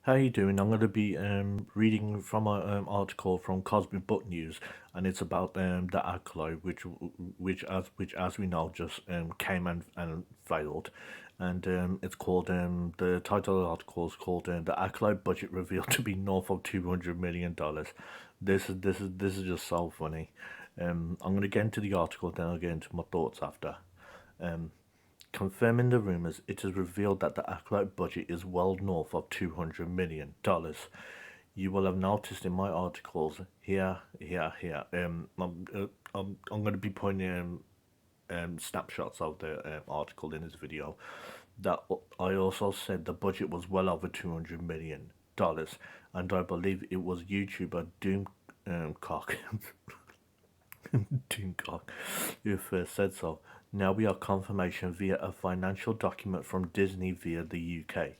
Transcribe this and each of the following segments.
How you doing? I'm going to be reading from an article from Cosby Book News, and it's about the Acolyte, which as we know just came and failed, and it's called the title of the article is called "The Acolyte Budget Revealed to Be North of $200 million." This is just so funny. I'm going to get into the article, then I'll get into my thoughts after. Um, Confirming the rumours, it is revealed that the Acolyte budget is well north of $200 million. You will have noticed in my articles here. I'm going to be putting snapshots of the article in this video. That I also said the budget was well over $200 million, and I believe it was YouTuber Doomcock Doomcock who first said so. Now we have confirmation via a financial document from Disney via the UK.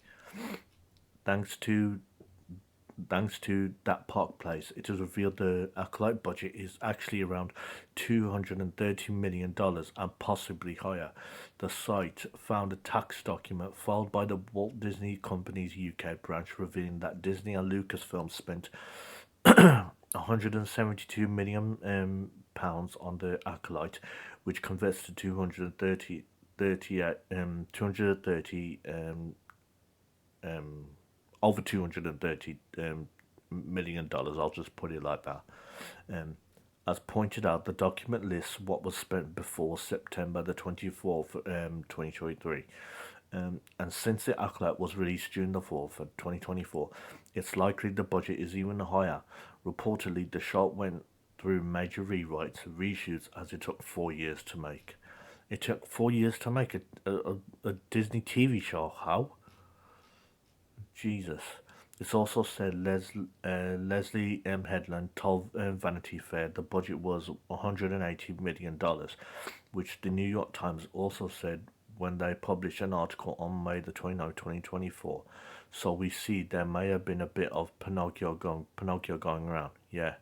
Thanks to thanks to that park place, it is revealed the Acolyte budget is actually around $230 million and possibly higher. The site found a tax document filed by the Walt Disney Company's UK branch revealing that Disney and Lucasfilm spent 172 million pounds on the Acolyte, which converts to 230 over 230 million dollars. I'll just put it like that. Um, as pointed out, the document lists what was spent before September the 24th, 2023. And since the Acolyte was released June the 4th of 2024, it's likely the budget is even higher. Reportedly, the show went through major rewrites, reshoots, as it took 4 years to make. It took 4 years to make a Disney TV show. How? Jesus. It's also said Leslie M. Headland told Vanity Fair the budget was $180 million, which the New York Times also said when they published an article on May the 29th, 2024. So we see there may have been a bit of Pinocchio going around. Yeah,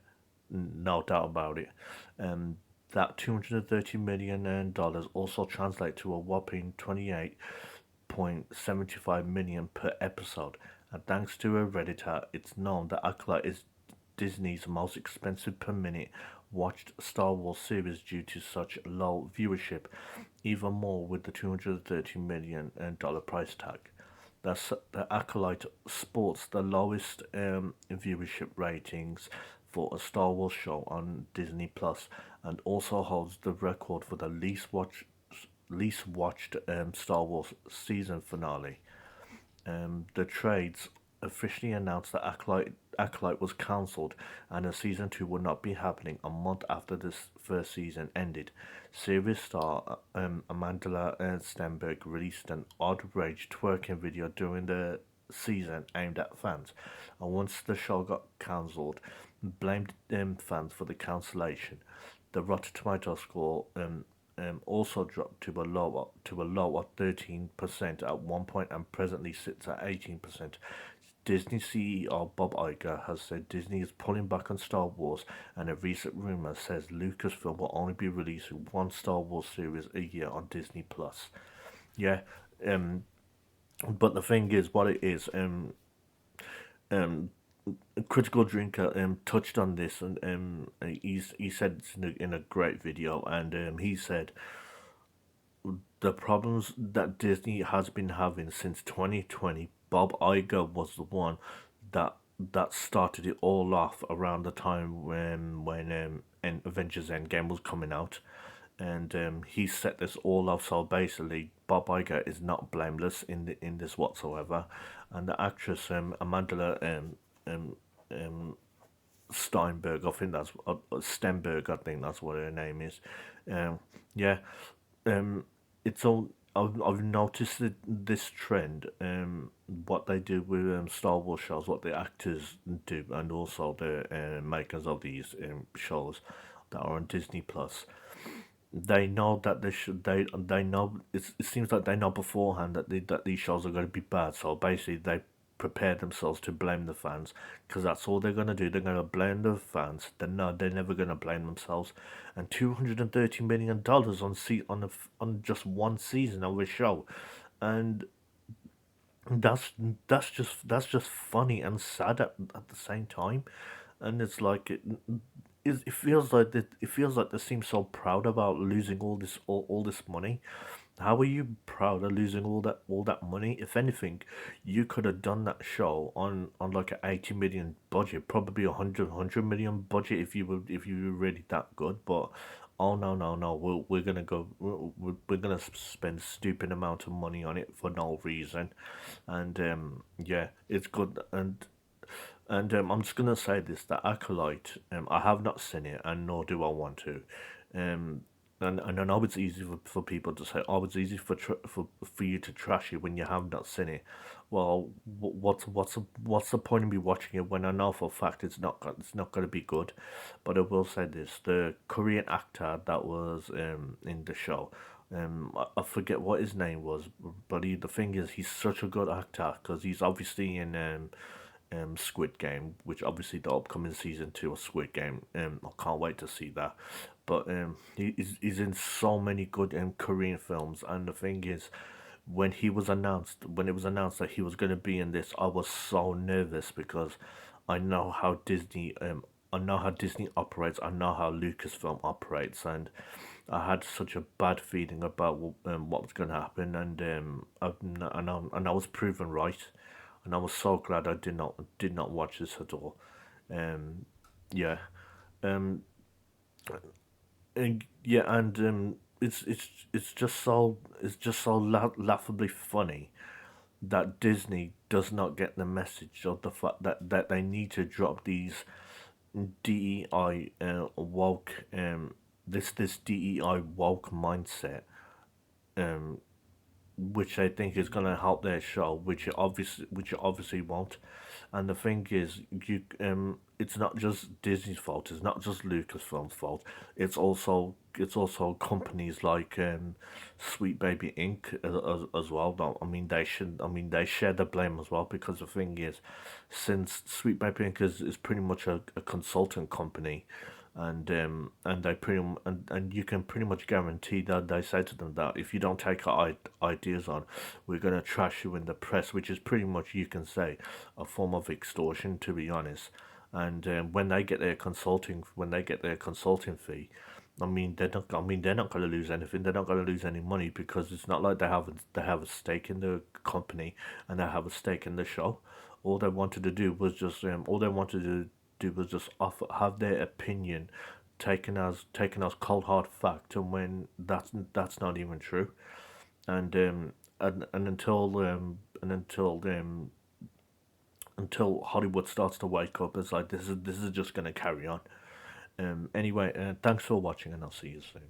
no doubt about it. That $230 million also translates to a whopping 28.75 million per episode. And thanks to a Redditor, it's known that Acolyte is Disney's most expensive per minute watched Star Wars series due to such low viewership, even more with the $230 million price tag. The Acolyte sports the lowest viewership ratings for a Star Wars show on Disney Plus, and also holds the record for the least watched Star Wars season finale. The trades officially announced that Acolyte was cancelled and a season 2 would not be happening a month after this first season ended. Series star Amanda Stenberg released an outrage twerking video during the season aimed at fans, and once the show got cancelled, blamed fans for the cancellation. The Rotten Tomato score also dropped to a low of 13% at one point and presently sits at 18%. Disney CEO Bob Iger has said Disney is pulling back on Star Wars, and a recent rumor says Lucasfilm will only be releasing one Star Wars series a year on Disney Plus. Yeah, but the thing is, what it is, um, Critical Drinker touched on this, and he said it's in a great video, and he said the problems that Disney has been having since 2020. Bob Iger was the one that started it all off around the time when Avengers Endgame was coming out, and he set this all off. So basically, Bob Iger is not blameless in this whatsoever, and the actress Amanda Steinberg, I think that's Stenberg, I think that's what her name is. Yeah, it's all. I've noticed this trend. What they do with Star Wars shows, what the actors do, and also the makers of these shows that are on Disney Plus. They know that they should. They know. It seems like they know beforehand that these shows are going to be bad. So basically, they prepare themselves to blame the fans, because that's all they're going to do. They're going to blame the fans. They're never going to blame themselves. And $230 million on just one season of a show, and that's that's just funny and sad at the same time. And it's like it feels like it feels like they seem so proud about losing all this money. How are you proud of losing all that money? If anything, you could have done that show on like an 80 million budget, probably a hundred million budget if you were really that good. But oh no no no, we're gonna go we're gonna spend stupid amount of money on it for no reason. And yeah, it's good. And I'm just gonna say this: that Acolyte, I have not seen it, and nor do I want to. Um, and I know it's easy for people to say, "Oh, it's easy for you to trash it when you have not seen it." Well, what's the point of me watching it when I know for a fact it's not gonna be good? But I will say this: the Korean actor that was in the show, I forget what his name was, but the thing is, he's such a good actor because he's obviously in Squid Game, which obviously the upcoming season 2 of Squid Game. I can't wait to see that. But he's in so many good Korean films, and the thing is, when it was announced that he was going to be in this, I was so nervous because I know how I know how Disney operates. I know how Lucasfilm operates, and I had such a bad feeling about what was going to happen, and I was proven right, and I was so glad I did not watch this at all. Um, yeah, um, and yeah, and it's just so laughably funny that Disney does not get the message of the fact that they need to drop these DEI woke this DEI woke mindset, um, which I think is going to help their show, which it obviously won't. And the thing is, it's not just Disney's fault. It's not just Lucasfilm's fault. It's also companies like Sweet Baby Inc. As well. I mean, they should. I mean, they share the blame as well because the thing is, since Sweet Baby Inc. is pretty much a consultant company, and they and you can pretty much guarantee that they say to them that if you don't take our ideas on, we're gonna trash you in the press, which is pretty much, you can say, a form of extortion, to be honest. And when they get their consulting fee, I mean they're not gonna lose anything. They're not gonna lose any money because it's not like they have a stake in the company and they have a stake in the show. All they wanted to do was just have their opinion taken as cold hard fact, and when that's not even true. And until Hollywood starts to wake up, it's like this is just gonna carry on. Anyway, thanks for watching, and I'll see you soon.